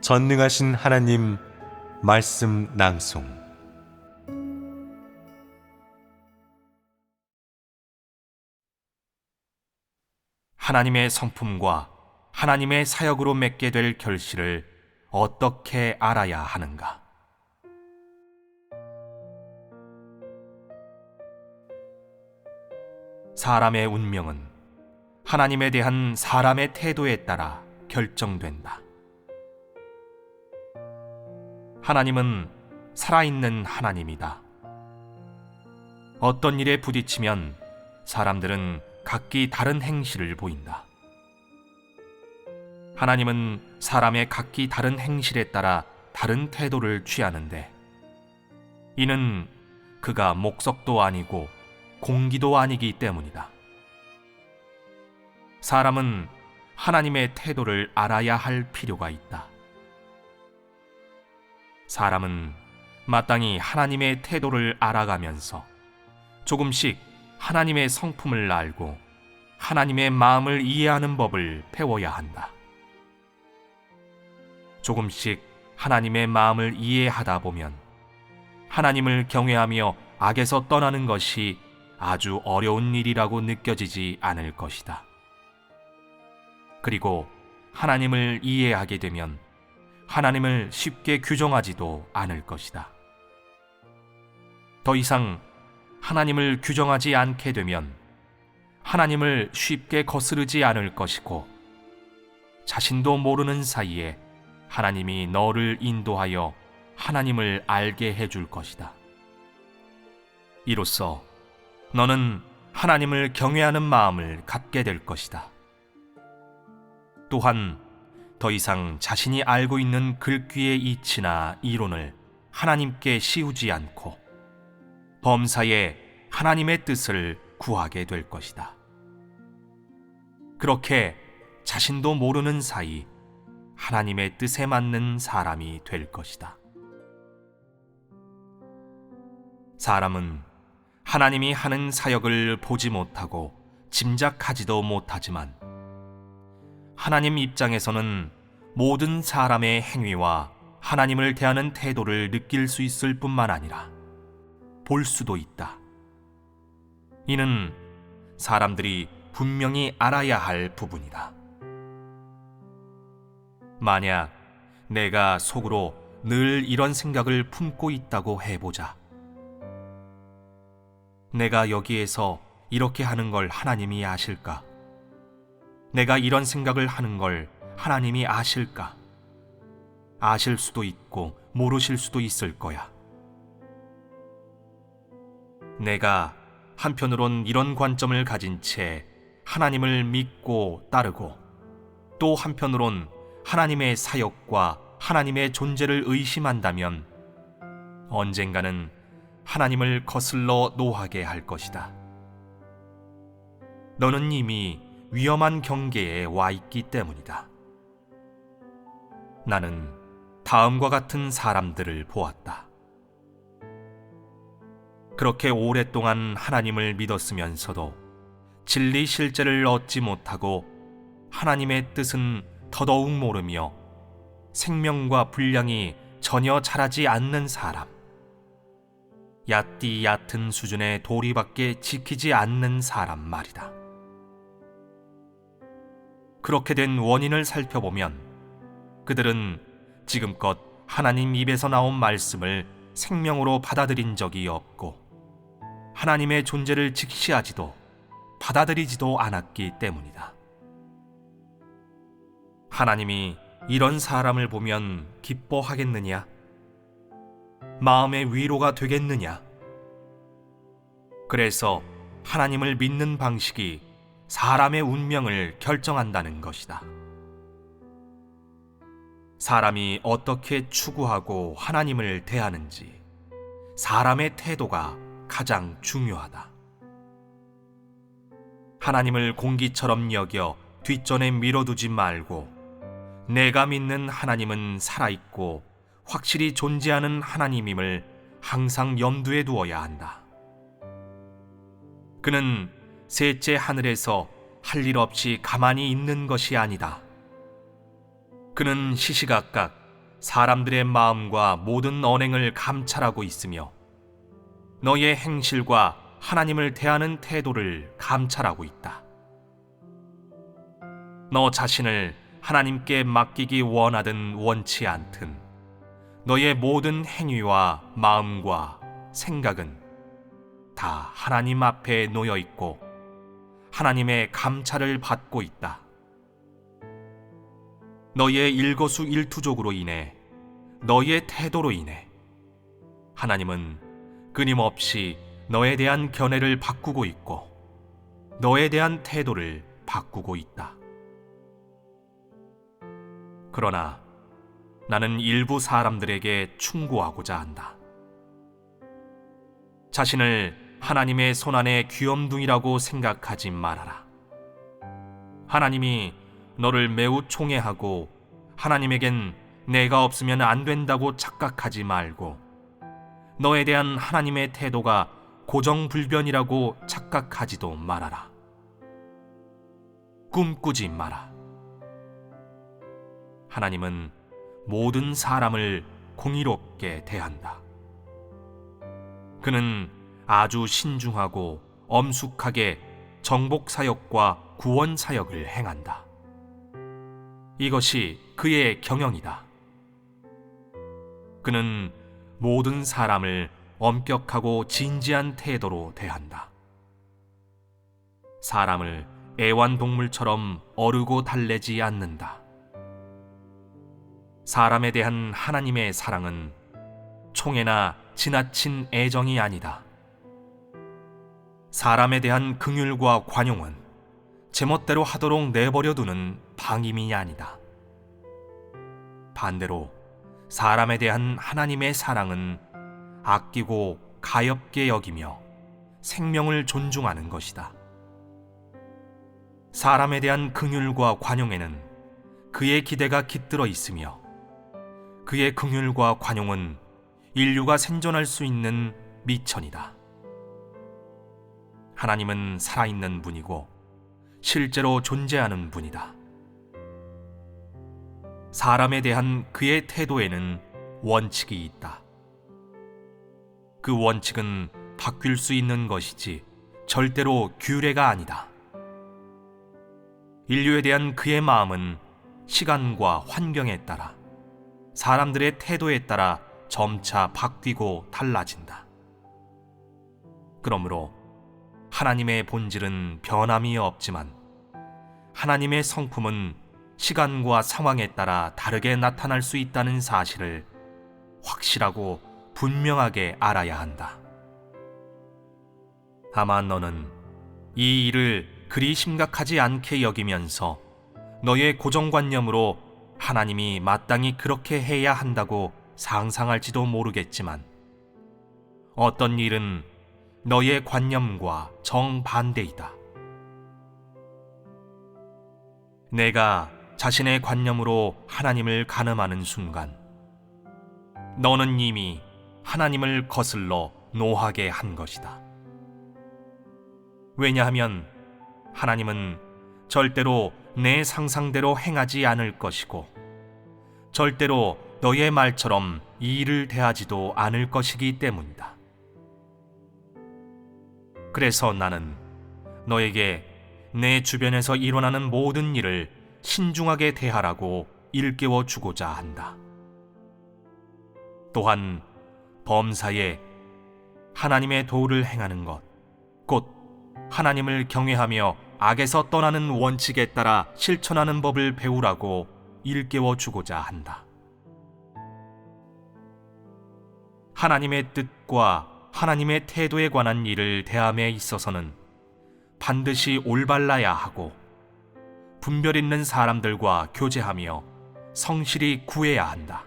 전능하신 하나님 말씀 낭송. 하나님의 성품과 하나님의 사역으로 맺게 될 결실을 어떻게 알아야 하는가? 사람의 운명은 하나님에 대한 사람의 태도에 따라 결정된다. 하나님은 살아있는 하나님이다. 어떤 일에 부딪히면 사람들은 각기 다른 행실을 보인다. 하나님은 사람의 각기 다른 행실에 따라 다른 태도를 취하는데, 이는 그가 목석도 아니고 공기도 아니기 때문이다. 사람은 하나님의 태도를 알아야 할 필요가 있다. 사람은 마땅히 하나님의 태도를 알아가면서 조금씩 하나님의 성품을 알고 하나님의 마음을 이해하는 법을 배워야 한다. 조금씩 하나님의 마음을 이해하다 보면 하나님을 경외하며 악에서 떠나는 것이 아주 어려운 일이라고 느껴지지 않을 것이다. 그리고 하나님을 이해하게 되면 하나님을 쉽게 규정하지도 않을 것이다. 더 이상 하나님을 규정하지 않게 되면 하나님을 쉽게 거스르지 않을 것이고, 자신도 모르는 사이에 하나님이 너를 인도하여 하나님을 알게 해줄 것이다. 이로써 너는 하나님을 경외하는 마음을 갖게 될 것이다. 또한 더 이상 자신이 알고 있는 글귀의 이치나 이론을 하나님께 씌우지 않고 범사에 하나님의 뜻을 구하게 될 것이다. 그렇게 자신도 모르는 사이 하나님의 뜻에 맞는 사람이 될 것이다. 사람은 하나님이 하는 사역을 보지 못하고 짐작하지도 못하지만, 하나님 입장에서는 모든 사람의 행위와 하나님을 대하는 태도를 느낄 수 있을 뿐만 아니라 볼 수도 있다. 이는 사람들이 분명히 알아야 할 부분이다. 만약 내가 속으로 늘 이런 생각을 품고 있다고 해보자. 내가 여기에서 이렇게 하는 걸 하나님이 아실까? 내가 이런 생각을 하는 걸 하나님이 아실까? 아실 수도 있고 모르실 수도 있을 거야. 내가 한편으론 이런 관점을 가진 채 하나님을 믿고 따르고, 또 한편으론 하나님의 사역과 하나님의 존재를 의심한다면 언젠가는 하나님을 거슬러 노하게 할 것이다. 너는 이미 위험한 경계에 와 있기 때문이다. 나는 다음과 같은 사람들을 보았다. 그렇게 오랫동안 하나님을 믿었으면서도 진리 실제를 얻지 못하고 하나님의 뜻은 더더욱 모르며 생명과 분량이 전혀 자라지 않는 사람, 얕디 얕은 수준의 도리밖에 지키지 않는 사람 말이다. 그렇게 된 원인을 살펴보면 그들은 지금껏 하나님 입에서 나온 말씀을 생명으로 받아들인 적이 없고 하나님의 존재를 직시하지도 받아들이지도 않았기 때문이다. 하나님이 이런 사람을 보면 기뻐하겠느냐? 마음의 위로가 되겠느냐? 그래서 하나님을 믿는 방식이 사람의 운명을 결정한다는 것이다. 사람이 어떻게 추구하고 하나님을 대하는지, 사람의 태도가 가장 중요하다. 하나님을 공기처럼 여겨 뒷전에 밀어두지 말고, 내가 믿는 하나님은 살아있고 확실히 존재하는 하나님임을 항상 염두에 두어야 한다. 그는 셋째 하늘에서 할 일 없이 가만히 있는 것이 아니다. 그는 시시각각 사람들의 마음과 모든 언행을 감찰하고 있으며 너의 행실과 하나님을 대하는 태도를 감찰하고 있다. 너 자신을 하나님께 맡기기 원하든 원치 않든 너의 모든 행위와 마음과 생각은 다 하나님 앞에 놓여 있고 하나님의 감찰을 받고 있다. 너의 일거수일투족으로 인해, 너의 태도로 인해 하나님은 끊임없이 너에 대한 견해를 바꾸고 있고 너에 대한 태도를 바꾸고 있다. 그러나 나는 일부 사람들에게 충고하고자 한다. 자신을 하나님의 손안의 귀염둥이라고 생각하지 말아라. 하나님이 너를 매우 총애하고 하나님에겐 내가 없으면 안 된다고 착각하지 말고 너에 대한 하나님의 태도가 고정불변이라고 착각하지도 말아라. 꿈꾸지 마라. 하나님은 모든 사람을 공의롭게 대한다. 그는 아주 신중하고 엄숙하게 정복사역과 구원사역을 행한다. 이것이 그의 경영이다. 그는 모든 사람을 엄격하고 진지한 태도로 대한다. 사람을 애완동물처럼 어르고 달래지 않는다. 사람에 대한 하나님의 사랑은 총애나 지나친 애정이 아니다. 사람에 대한 긍휼과 관용은 제멋대로 하도록 내버려두는 방임이 아니다. 반대로 사람에 대한 하나님의 사랑은 아끼고 가엾게 여기며 생명을 존중하는 것이다. 사람에 대한 긍휼과 관용에는 그의 기대가 깃들어 있으며 그의 긍휼과 관용은 인류가 생존할 수 있는 미천이다. 하나님은 살아있는 분이고 실제로 존재하는 분이다. 사람에 대한 그의 태도에는 원칙이 있다. 그 원칙은 바뀔 수 있는 것이지 절대로 규례가 아니다. 인류에 대한 그의 마음은 시간과 환경에 따라 사람들의 태도에 따라 점차 바뀌고 달라진다. 그러므로 하나님의 본질은 변함이 없지만 하나님의 성품은 시간과 상황에 따라 다르게 나타날 수 있다는 사실을 확실하고 분명하게 알아야 한다. 다만 너는 이 일을 그리 심각하지 않게 여기면서 너의 고정관념으로 하나님이 마땅히 그렇게 해야 한다고 상상할지도 모르겠지만 어떤 일은 너의 관념과 정반대이다. 내가 자신의 관념으로 하나님을 가늠하는 순간 너는 이미 하나님을 거슬러 노하게 한 것이다. 왜냐하면 하나님은 절대로 내 상상대로 행하지 않을 것이고 절대로 너의 말처럼 이 일을 대하지도 않을 것이기 때문이다. 그래서 나는 너에게 내 주변에서 일어나는 모든 일을 신중하게 대하라고 일깨워 주고자 한다. 또한 범사에 하나님의 도를 행하는 것, 곧 하나님을 경외하며 악에서 떠나는 원칙에 따라 실천하는 법을 배우라고 일깨워 주고자 한다. 하나님의 뜻과 하나님의 태도에 관한 일을 대함에 있어서는 반드시 올바라야 하고 분별 있는 사람들과 교제하며 성실히 구해야 한다.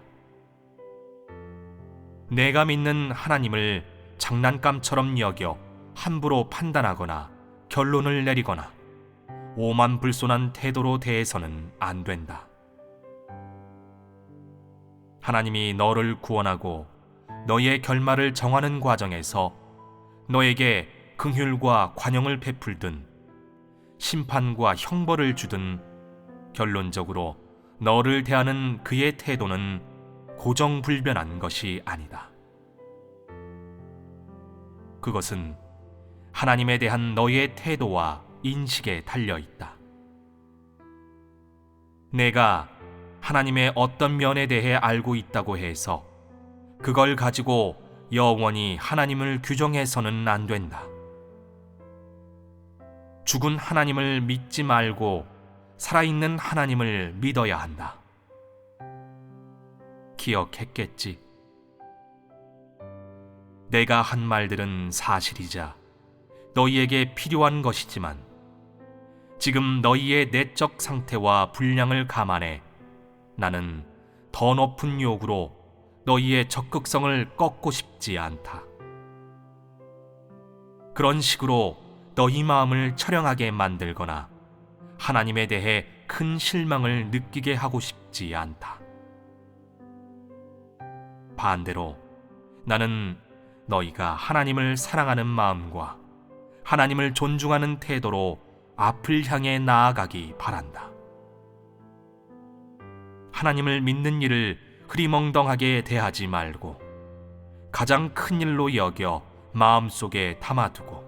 내가 믿는 하나님을 장난감처럼 여겨 함부로 판단하거나 결론을 내리거나 오만불손한 태도로 대해서는 안 된다. 하나님이 너를 구원하고 너의 결말을 정하는 과정에서 너에게 긍휼과 관용을 베풀든 심판과 형벌을 주든 결론적으로 너를 대하는 그의 태도는 고정불변한 것이 아니다. 그것은 하나님에 대한 너희의 태도와 인식에 달려 있다. 내가 하나님의 어떤 면에 대해 알고 있다고 해서 그걸 가지고 영원히 하나님을 규정해서는 안 된다. 죽은 하나님을 믿지 말고 살아있는 하나님을 믿어야 한다. 기억했겠지? 내가 한 말들은 사실이자 너희에게 필요한 것이지만 지금 너희의 내적 상태와 분량을 감안해 나는 더 높은 요구로 너희의 적극성을 꺾고 싶지 않다. 그런 식으로 너희 마음을 처량하게 만들거나 하나님에 대해 큰 실망을 느끼게 하고 싶지 않다. 반대로 나는 너희가 하나님을 사랑하는 마음과 하나님을 존중하는 태도로 앞을 향해 나아가기 바란다. 하나님을 믿는 일을 흐리멍덩하게 대하지 말고 가장 큰 일로 여겨 마음속에 담아두고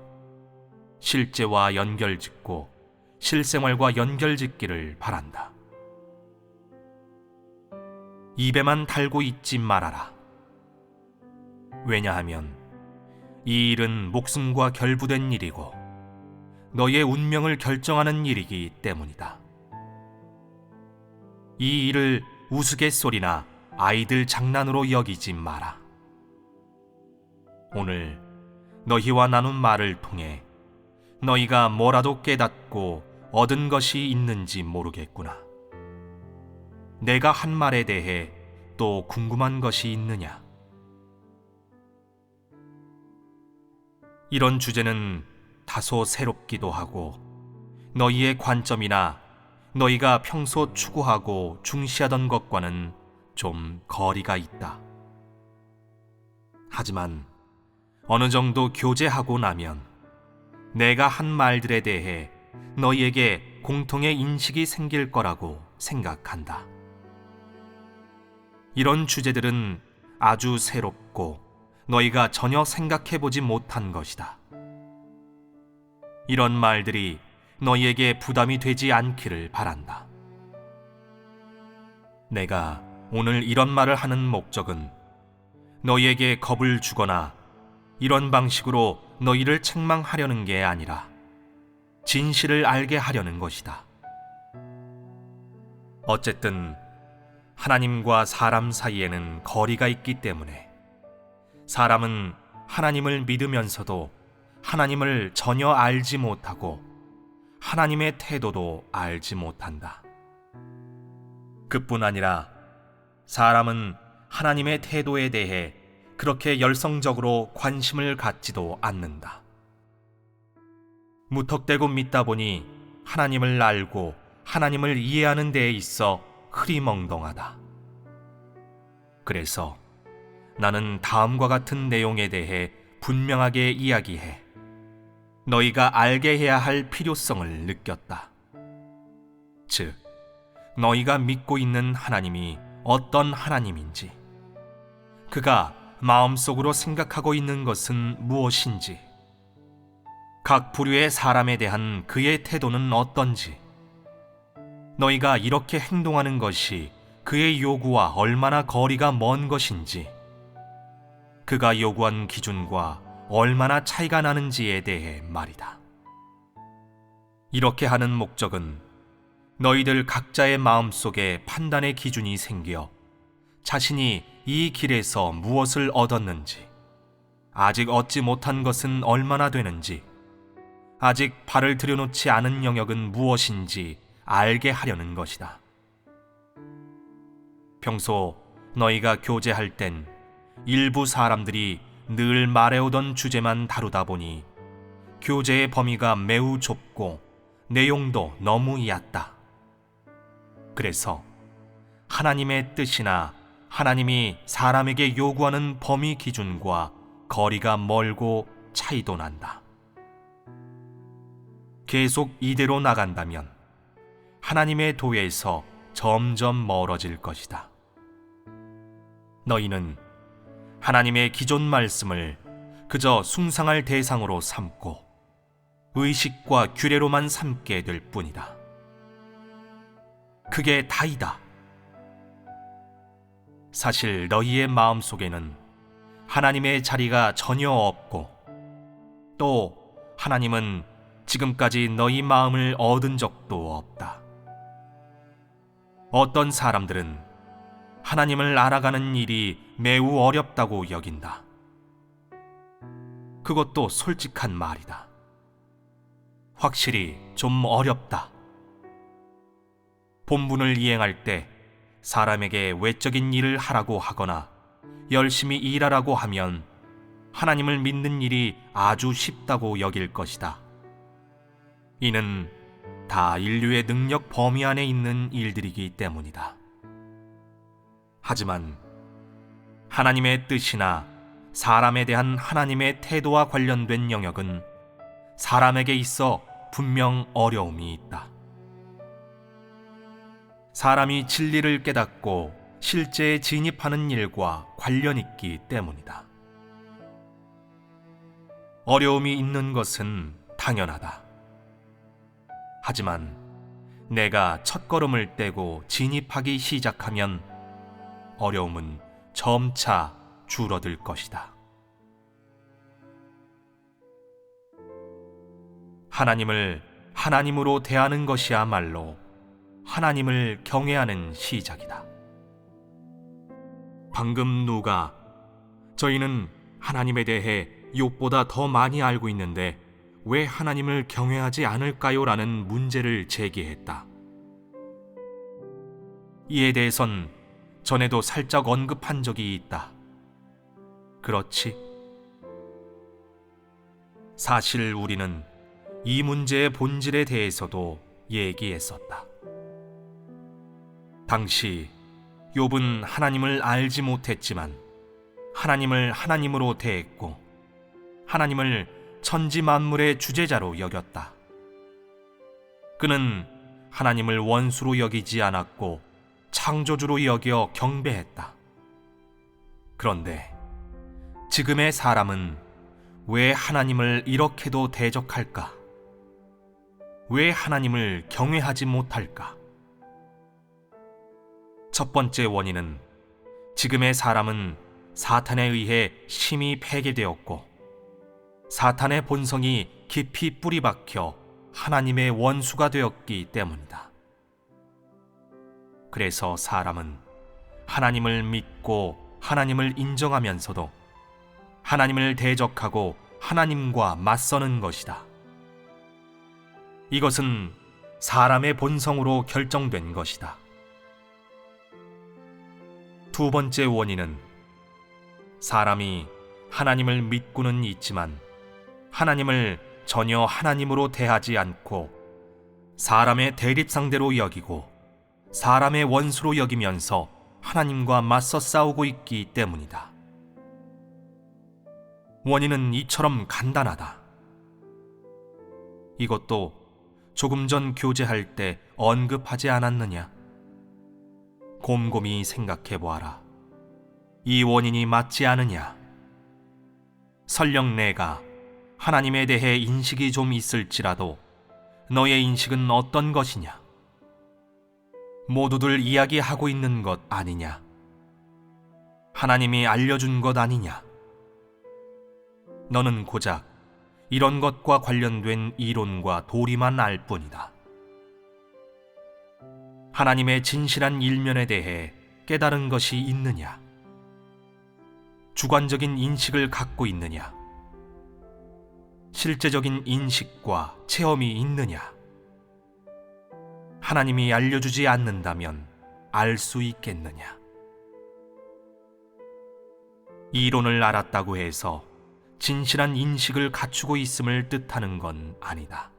실제와 연결짓고 실생활과 연결짓기를 바란다. 입에만 달고 있지 말아라. 왜냐하면 이 일은 목숨과 결부된 일이고 너의 운명을 결정하는 일이기 때문이다. 이 일을 우스갯소리나 아이들 장난으로 여기지 마라. 오늘 너희와 나눈 말을 통해 너희가 뭐라도 깨닫고 얻은 것이 있는지 모르겠구나. 내가 한 말에 대해 또 궁금한 것이 있느냐? 이런 주제는 다소 새롭기도 하고 너희의 관점이나 너희가 평소 추구하고 중시하던 것과는 좀 거리가 있다. 하지만 어느 정도 교제하고 나면 내가 한 말들에 대해 너희에게 공통의 인식이 생길 거라고 생각한다. 이런 주제들은 아주 새롭고 너희가 전혀 생각해보지 못한 것이다. 이런 말들이 너희에게 부담이 되지 않기를 바란다. 내가 오늘 이런 말을 하는 목적은 너희에게 겁을 주거나 이런 방식으로 너희를 책망하려는 게 아니라 진실을 알게 하려는 것이다. 어쨌든 하나님과 사람 사이에는 거리가 있기 때문에 사람은 하나님을 믿으면서도 하나님을 전혀 알지 못하고 하나님의 태도도 알지 못한다. 그뿐 아니라 사람은 하나님의 태도에 대해 그렇게 열성적으로 관심을 갖지도 않는다. 무턱대고 믿다 보니 하나님을 알고 하나님을 이해하는 데에 있어 흐리멍덩하다. 그래서 나는 다음과 같은 내용에 대해 분명하게 이야기해 너희가 알게 해야 할 필요성을 느꼈다. 즉, 너희가 믿고 있는 하나님이 어떤 하나님인지, 그가 마음속으로 생각하고 있는 것은 무엇인지, 각 부류의 사람에 대한 그의 태도는 어떤지, 너희가 이렇게 행동하는 것이 그의 요구와 얼마나 거리가 먼 것인지, 그가 요구한 기준과 얼마나 차이가 나는지에 대해 말이다. 이렇게 하는 목적은 너희들 각자의 마음속에 판단의 기준이 생겨 자신이 이 길에서 무엇을 얻었는지, 아직 얻지 못한 것은 얼마나 되는지, 아직 발을 들여놓지 않은 영역은 무엇인지 알게 하려는 것이다. 평소 너희가 교제할 땐 일부 사람들이 늘 말해오던 주제만 다루다 보니 교제의 범위가 매우 좁고 내용도 너무 얕다. 그래서 하나님의 뜻이나 하나님이 사람에게 요구하는 범위 기준과 거리가 멀고 차이도 난다. 계속 이대로 나간다면 하나님의 도에서 점점 멀어질 것이다. 너희는 하나님의 기존 말씀을 그저 숭상할 대상으로 삼고 의식과 규례로만 삼게 될 뿐이다. 그게 다이다. 사실 너희의 마음속에는 하나님의 자리가 전혀 없고, 또 하나님은 지금까지 너희 마음을 얻은 적도 없다. 어떤 사람들은 하나님을 알아가는 일이 매우 어렵다고 여긴다. 그것도 솔직한 말이다. 확실히 좀 어렵다. 본분을 이행할 때 사람에게 외적인 일을 하라고 하거나 열심히 일하라고 하면 하나님을 믿는 일이 아주 쉽다고 여길 것이다. 이는 다 인류의 능력 범위 안에 있는 일들이기 때문이다. 하지만 하나님의 뜻이나 사람에 대한 하나님의 태도와 관련된 영역은 사람에게 있어 분명 어려움이 있다. 사람이 진리를 깨닫고 실제에 진입하는 일과 관련 있기 때문이다. 어려움이 있는 것은 당연하다. 하지만 내가 첫걸음을 떼고 진입하기 시작하면 어려움은 점차 줄어들 것이다. 하나님을 하나님으로 대하는 것이야말로 하나님을 경외하는 시작이다. 방금 누가 저희는 하나님에 대해 욥보다 더 많이 알고 있는데 왜 하나님을 경외하지 않을까요? 라는 문제를 제기했다. 이에 대해선 전에도 살짝 언급한 적이 있다. 그렇지? 사실 우리는 이 문제의 본질에 대해서도 얘기했었다. 당시 욥은 하나님을 알지 못했지만 하나님을 하나님으로 대했고 하나님을 천지 만물의 주재자로 여겼다. 그는 하나님을 원수로 여기지 않았고 창조주로 여겨 경배했다. 그런데 지금의 사람은 왜 하나님을 이렇게도 대적할까? 왜 하나님을 경외하지 못할까? 첫 번째 원인은 지금의 사람은 사탄에 의해 심히 폐괴되었고 사탄의 본성이 깊이 뿌리박혀 하나님의 원수가 되었기 때문이다. 그래서 사람은 하나님을 믿고 하나님을 인정하면서도 하나님을 대적하고 하나님과 맞서는 것이다. 이것은 사람의 본성으로 결정된 것이다. 두 번째 원인은 사람이 하나님을 믿고는 있지만 하나님을 전혀 하나님으로 대하지 않고 사람의 대립상대로 여기고 사람의 원수로 여기면서 하나님과 맞서 싸우고 있기 때문이다. 원인은 이처럼 간단하다. 이것도 조금 전 교제할 때 언급하지 않았느냐? 곰곰이 생각해 보아라. 이 원인이 맞지 않으냐? 설령 내가 하나님에 대해 인식이 좀 있을지라도 너의 인식은 어떤 것이냐? 모두들 이야기하고 있는 것 아니냐? 하나님이 알려준 것 아니냐? 너는 고작 이런 것과 관련된 이론과 도리만 알 뿐이다. 하나님의 진실한 일면에 대해 깨달은 것이 있느냐? 주관적인 인식을 갖고 있느냐? 실제적인 인식과 체험이 있느냐? 하나님이 알려주지 않는다면 알 수 있겠느냐? 이론을 알았다고 해서 진실한 인식을 갖추고 있음을 뜻하는 건 아니다.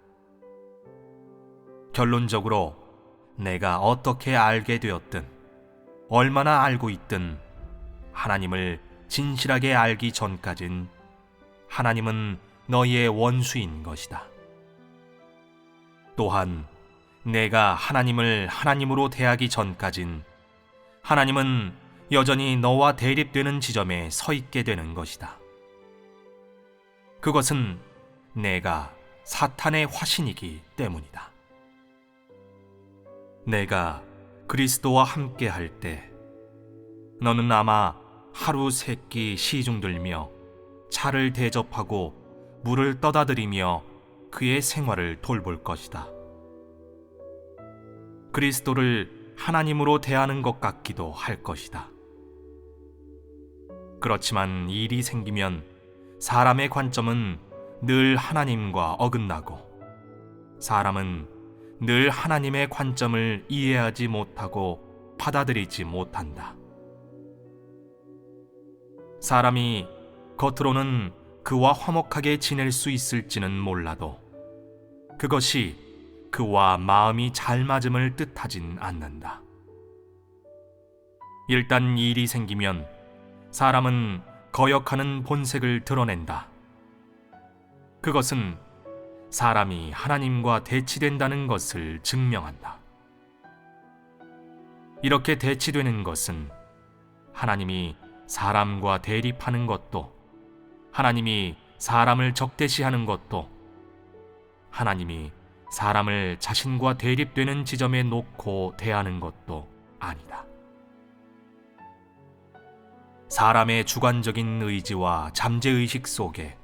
결론적으로 내가 어떻게 알게 되었든 얼마나 알고 있든 하나님을 진실하게 알기 전까진 하나님은 너희의 원수인 것이다. 또한 내가 하나님을 하나님으로 대하기 전까진 하나님은 여전히 너와 대립되는 지점에 서 있게 되는 것이다. 그것은 내가 사탄의 화신이기 때문이다. 내가 그리스도와 함께 할 때 너는 아마 하루 3끼 시중들며 차를 대접하고 물을 떠다들이며 그의 생활을 돌볼 것이다. 그리스도를 하나님으로 대하는 것 같기도 할 것이다. 그렇지만 일이 생기면 사람의 관점은 늘 하나님과 어긋나고 사람은 늘 하나님의 관점을 이해하지 못하고 받아들이지 못한다. 사람이 겉으로는 그와 화목하게 지낼 수 있을지는 몰라도 그것이 그와 마음이 잘 맞음을 뜻하진 않는다. 일단 일이 생기면 사람은 거역하는 본색을 드러낸다. 그것은 사람이 하나님과 대치된다는 것을 증명한다. 이렇게 대치되는 것은 하나님이 사람과 대립하는 것도, 하나님이 사람을 적대시하는 것도, 하나님이 사람을 자신과 대립되는 지점에 놓고 대하는 것도 아니다. 사람의 주관적인 의지와 잠재의식 속에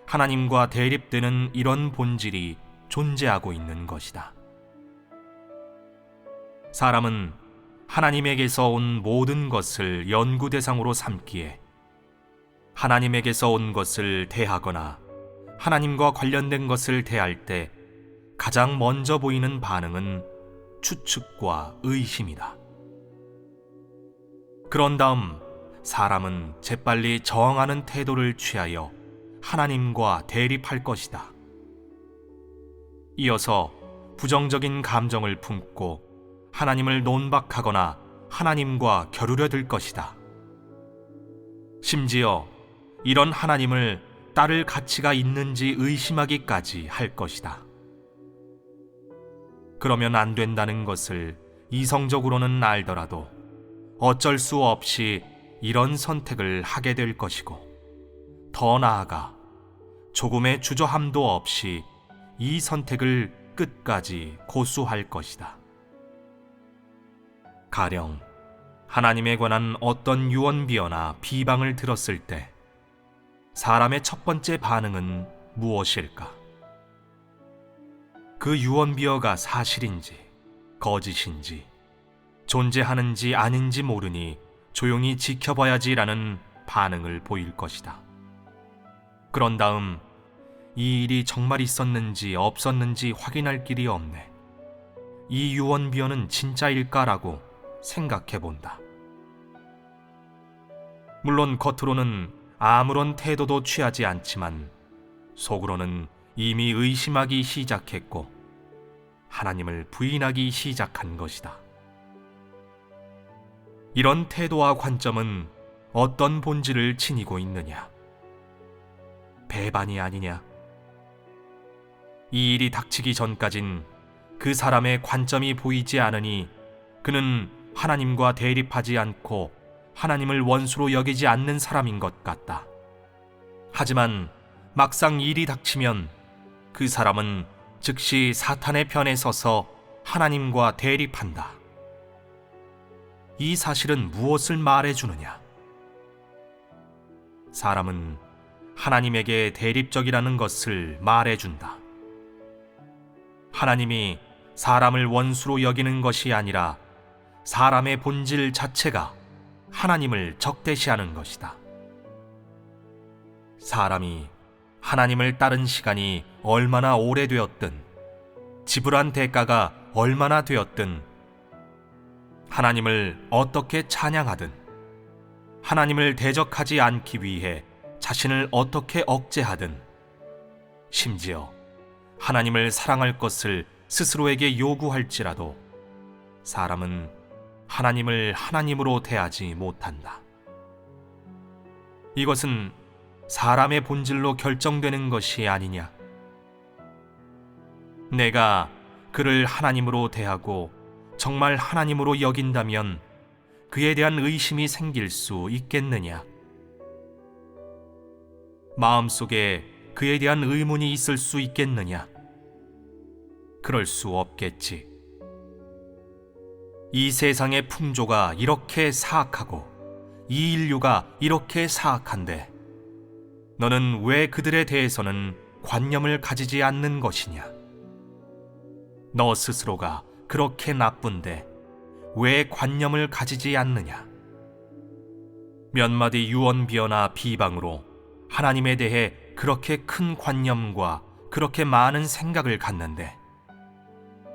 하나님과 대립되는 이런 본질이 존재하고 있는 것이다. 사람은 하나님에게서 온 모든 것을 연구 대상으로 삼기에 하나님에게서 온 것을 대하거나 하나님과 관련된 것을 대할 때 가장 먼저 보이는 반응은 추측과 의심이다. 그런 다음 사람은 재빨리 저항하는 태도를 취하여 하나님과 대립할 것이다. 이어서 부정적인 감정을 품고 하나님을 논박하거나 하나님과 겨루려 들 것이다. 심지어 이런 하나님을 따를 가치가 있는지 의심하기까지 할 것이다. 그러면 안 된다는 것을 이성적으로는 알더라도 어쩔 수 없이 이런 선택을 하게 될 것이고, 더 나아가 조금의 주저함도 없이 이 선택을 끝까지 고수할 것이다. 가령 하나님에 관한 어떤 유언비어나 비방을 들었을 때 사람의 첫 번째 반응은 무엇일까? 그 유언비어가 사실인지 거짓인지 존재하는지 아닌지 모르니 조용히 지켜봐야지라는 반응을 보일 것이다. 그런 다음 이 일이 정말 있었는지 없었는지 확인할 길이 없네, 이 유언비어는 진짜일까라고 생각해 본다. 물론 겉으로는 아무런 태도도 취하지 않지만 속으로는 이미 의심하기 시작했고 하나님을 부인하기 시작한 것이다. 이런 태도와 관점은 어떤 본질을 지니고 있느냐? 배반이 아니냐? 이 일이 닥치기 전까진 그 사람의 관점이 보이지 않으니 그는 하나님과 대립하지 않고 하나님을 원수로 여기지 않는 사람인 것 같다. 하지만 막상 일이 닥치면 그 사람은 즉시 사탄의 편에 서서 하나님과 대립한다. 이 사실은 무엇을 말해주느냐? 사람은 하나님에게 대립적이라는 것을 말해준다. 하나님이 사람을 원수로 여기는 것이 아니라 사람의 본질 자체가 하나님을 적대시하는 것이다. 사람이 하나님을 따른 시간이 얼마나 오래되었든, 지불한 대가가 얼마나 되었든, 하나님을 어떻게 찬양하든, 하나님을 대적하지 않기 위해 자신을 어떻게 억제하든, 심지어 하나님을 사랑할 것을 스스로에게 요구할지라도 사람은 하나님을 하나님으로 대하지 못한다. 이것은 사람의 본질로 결정되는 것이 아니냐? 내가 그를 하나님으로 대하고 정말 하나님으로 여긴다면 그에 대한 의심이 생길 수 있겠느냐? 마음속에 그에 대한 의문이 있을 수 있겠느냐? 그럴 수 없겠지. 이 세상의 풍조가 이렇게 사악하고 이 인류가 이렇게 사악한데 너는 왜 그들에 대해서는 관념을 가지지 않는 것이냐? 너 스스로가 그렇게 나쁜데 왜 관념을 가지지 않느냐? 몇 마디 유언비어나 비방으로 하나님에 대해 그렇게 큰 관념과 그렇게 많은 생각을 갖는데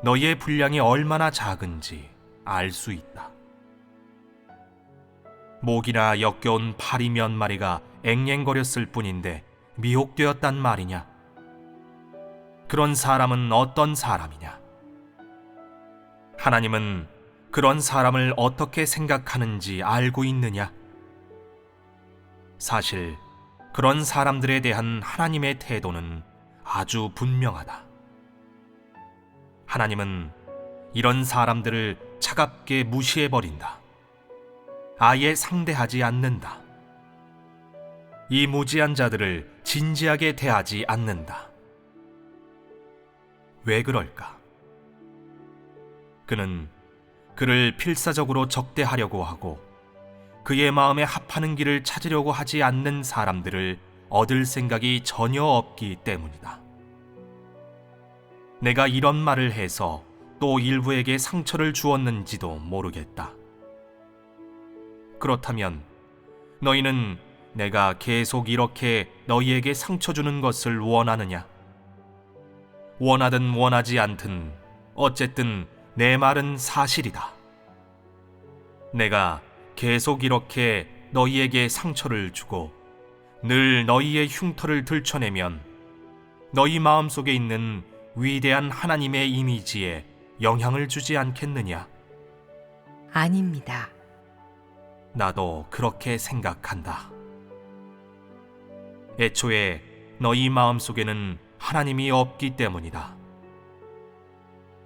너희의 분량이 얼마나 작은지 알 수 있다. 목이나 역겨운 파리 몇 마리가 앵앵거렸을 뿐인데 미혹되었단 말이냐? 그런 사람은 어떤 사람이냐? 하나님은 그런 사람을 어떻게 생각하는지 알고 있느냐? 사실 그런 사람들에 대한 하나님의 태도는 아주 분명하다. 하나님은 이런 사람들을 차갑게 무시해버린다. 아예 상대하지 않는다. 이 무지한 자들을 진지하게 대하지 않는다. 왜 그럴까? 그는 그를 필사적으로 적대하려고 하고 그의 마음에 합하는 길을 찾으려고 하지 않는 사람들을 얻을 생각이 전혀 없기 때문이다. 내가 이런 말을 해서 또 일부에게 상처를 주었는지도 모르겠다. 그렇다면 너희는 내가 계속 이렇게 너희에게 상처 주는 것을 원하느냐? 원하든 원하지 않든 어쨌든 내 말은 사실이다. 내가 계속 이렇게 너희에게 상처를 주고 늘 너희의 흉터를 들춰내면 너희 마음속에 있는 위대한 하나님의 이미지에 영향을 주지 않겠느냐? 아닙니다. 나도 그렇게 생각한다. 애초에 너희 마음속에는 하나님이 없기 때문이다.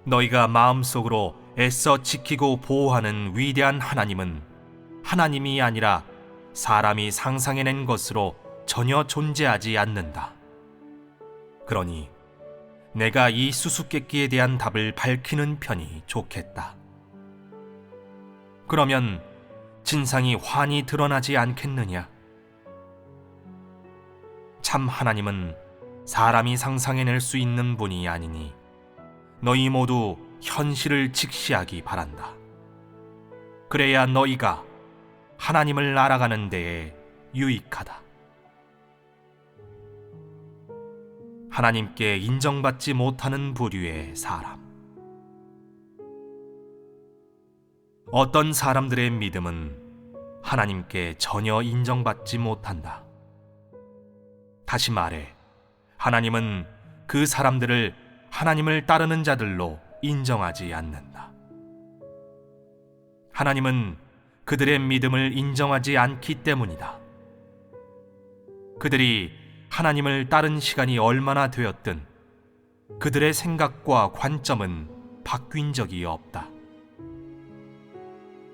너희가 마음속으로 애써 지키고 보호하는 위대한 하나님은 하나님이 아니라 사람이 상상해낸 것으로 전혀 존재하지 않는다. 그러니 내가 이 수수께끼에 대한 답을 밝히는 편이 좋겠다. 그러면 진상이 환히 드러나지 않겠느냐? 참 하나님은 사람이 상상해낼 수 있는 분이 아니니 너희 모두 현실을 직시하기 바란다. 그래야 너희가 하나님을 알아가는 데에 유익하다. 하나님께 인정받지 못하는 부류의 사람. 어떤 사람들의 믿음은 하나님께 전혀 인정받지 못한다. 다시 말해, 하나님은 그 사람들을 하나님을 따르는 자들로 인정하지 않는다. 하나님은 그들의 믿음을 인정하지 않기 때문이다. 그들이 하나님을 따른 시간이 얼마나 되었든 그들의 생각과 관점은 바뀐 적이 없다.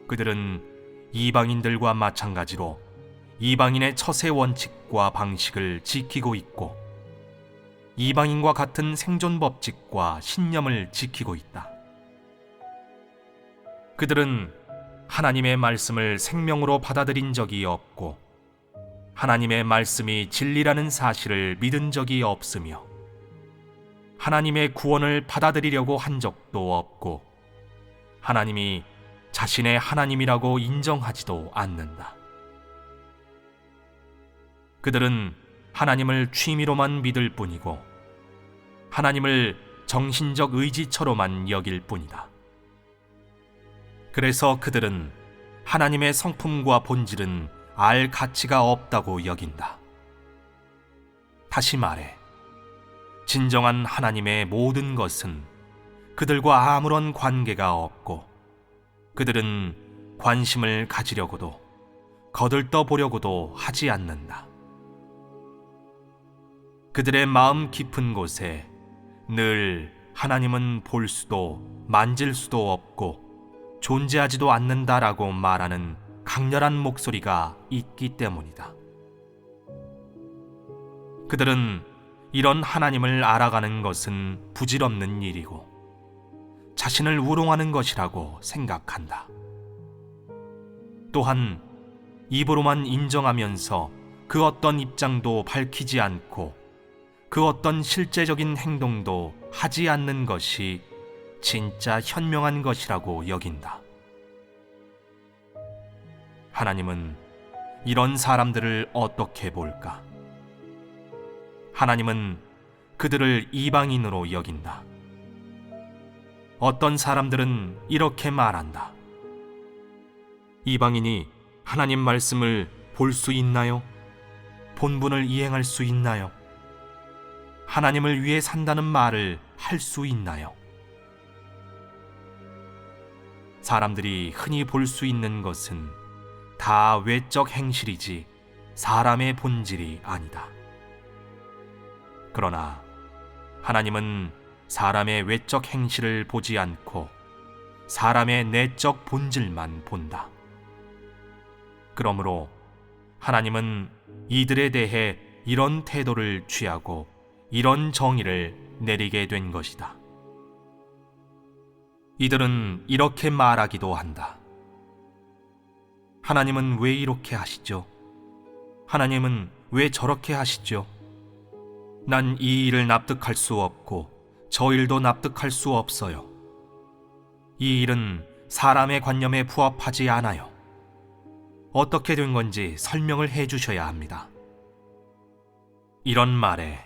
그들은 이방인들과 마찬가지로 이방인의 처세 원칙과 방식을 지키고 있고 이방인과 같은 생존 법칙과 신념을 지키고 있다. 그들은 하나님의 말씀을 생명으로 받아들인 적이 없고 하나님의 말씀이 진리라는 사실을 믿은 적이 없으며 하나님의 구원을 받아들이려고 한 적도 없고 하나님이 자신의 하나님이라고 인정하지도 않는다. 그들은 하나님을 취미로만 믿을 뿐이고 하나님을 정신적 의지처로만 여길 뿐이다. 그래서 그들은 하나님의 성품과 본질은 알 가치가 없다고 여긴다. 다시 말해, 진정한 하나님의 모든 것은 그들과 아무런 관계가 없고 그들은 관심을 가지려고도 거들떠 보려고도 하지 않는다. 그들의 마음 깊은 곳에 늘 하나님은 볼 수도 만질 수도 없고 존재하지도 않는다라고 말하는 강렬한 목소리가 있기 때문이다. 그들은 이런 하나님을 알아가는 것은 부질없는 일이고 자신을 우롱하는 것이라고 생각한다. 또한 입으로만 인정하면서 그 어떤 입장도 밝히지 않고 그 어떤 실제적인 행동도 하지 않는 것이 진짜 현명한 것이라고 여긴다. 하나님은 이런 사람들을 어떻게 볼까? 하나님은 그들을 이방인으로 여긴다. 어떤 사람들은 이렇게 말한다. 이방인이 하나님 말씀을 볼 수 있나요? 본분을 이행할 수 있나요? 하나님을 위해 산다는 말을 할 수 있나요? 사람들이 흔히 볼 수 있는 것은 다 외적 행실이지 사람의 본질이 아니다. 그러나 하나님은 사람의 외적 행실을 보지 않고 사람의 내적 본질만 본다. 그러므로 하나님은 이들에 대해 이런 태도를 취하고 이런 정의를 내리게 된 것이다. 이들은 이렇게 말하기도 한다. 하나님은 왜 이렇게 하시죠? 하나님은 왜 저렇게 하시죠? 난 이 일을 납득할 수 없고 저 일도 납득할 수 없어요. 이 일은 사람의 관념에 부합하지 않아요. 어떻게 된 건지 설명을 해 주셔야 합니다. 이런 말에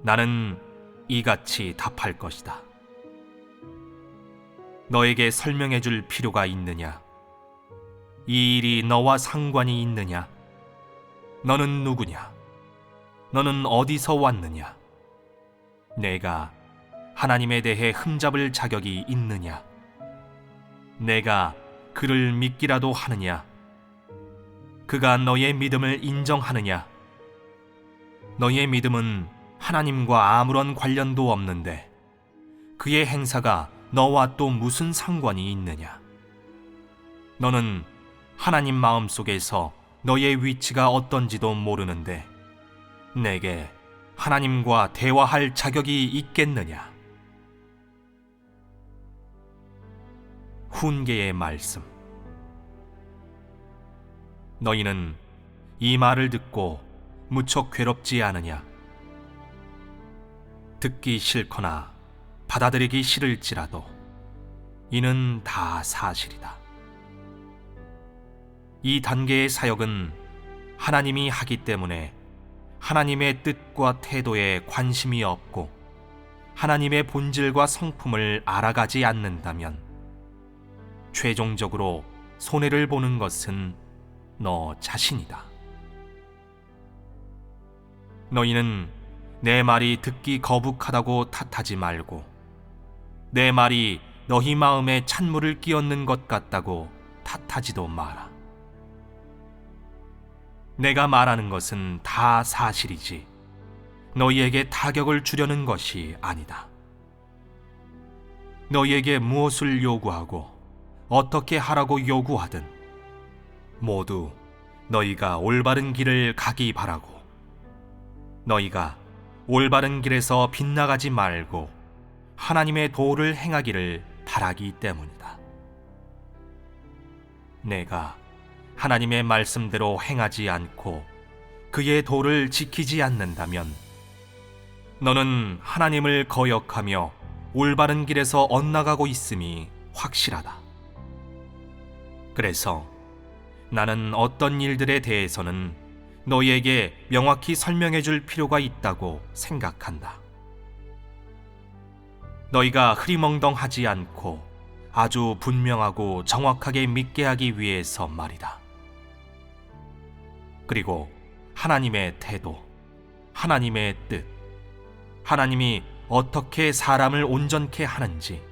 나는 이같이 답할 것이다. 너에게 설명해 줄 필요가 있느냐? 이 일이 너와 상관이 있느냐? 너는 누구냐? 너는 어디서 왔느냐? 내가 하나님에 대해 흠잡을 자격이 있느냐? 내가 그를 믿기라도 하느냐? 그가 너의 믿음을 인정하느냐? 너의 믿음은 하나님과 아무런 관련도 없는데 그의 행사가 너와 또 무슨 상관이 있느냐? 너는 하나님 마음속에서 너의 위치가 어떤지도 모르는데 내게 하나님과 대화할 자격이 있겠느냐? 훈계의 말씀. 너희는 이 말을 듣고 무척 괴롭지 않으냐? 듣기 싫거나 받아들이기 싫을지라도 이는 다 사실이다. 이 단계의 사역은 하나님이 하기 때문에 하나님의 뜻과 태도에 관심이 없고 하나님의 본질과 성품을 알아가지 않는다면 최종적으로 손해를 보는 것은 너 자신이다. 너희는 내 말이 듣기 거북하다고 탓하지 말고 내 말이 너희 마음에 찬물을 끼얹는 것 같다고 탓하지도 마라. 내가 말하는 것은 다 사실이지 너희에게 타격을 주려는 것이 아니다. 너희에게 무엇을 요구하고 어떻게 하라고 요구하든 모두 너희가 올바른 길을 가기 바라고 너희가 올바른 길에서 빗나가지 말고 하나님의 도를 행하기를 바라기 때문이다. 내가 하나님의 말씀대로 행하지 않고 그의 도를 지키지 않는다면 너는 하나님을 거역하며 올바른 길에서 엇나가고 있음이 확실하다. 그래서 나는 어떤 일들에 대해서는 너희에게 명확히 설명해 줄 필요가 있다고 생각한다. 너희가 흐리멍덩하지 않고 아주 분명하고 정확하게 믿게 하기 위해서 말이다. 그리고 하나님의 태도, 하나님의 뜻, 하나님이 어떻게 사람을 온전케 하는지,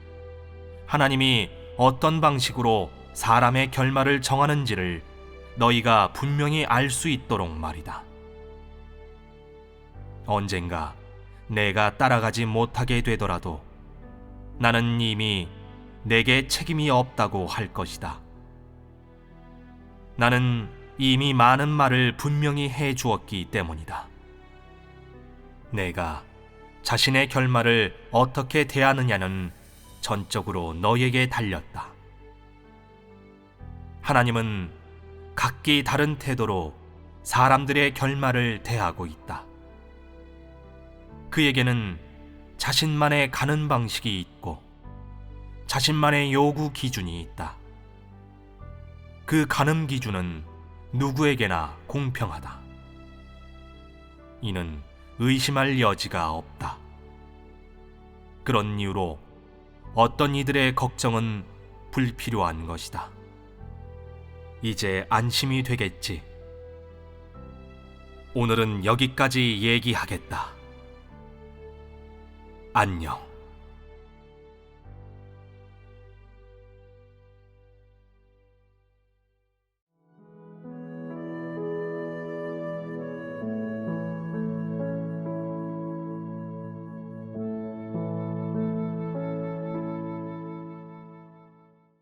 하나님이 어떤 방식으로 사람의 결말을 정하는지를 너희가 분명히 알 수 있도록 말이다. 언젠가 내가 따라가지 못하게 되더라도 나는 이미 내게 책임이 없다고 할 것이다. 나는 이미 많은 말을 분명히 해 주었기 때문이다. 내가 자신의 결말을 어떻게 대하느냐는 전적으로 너에게 달렸다. 하나님은 각기 다른 태도로 사람들의 결말을 대하고 있다. 그에게는 자신만의 가는 방식이 있고 자신만의 요구 기준이 있다. 그 가늠 기준은 누구에게나 공평하다. 이는 의심할 여지가 없다. 그런 이유로 어떤 이들의 걱정은 불필요한 것이다. 이제 안심이 되겠지. 오늘은 여기까지 얘기하겠다. 안녕.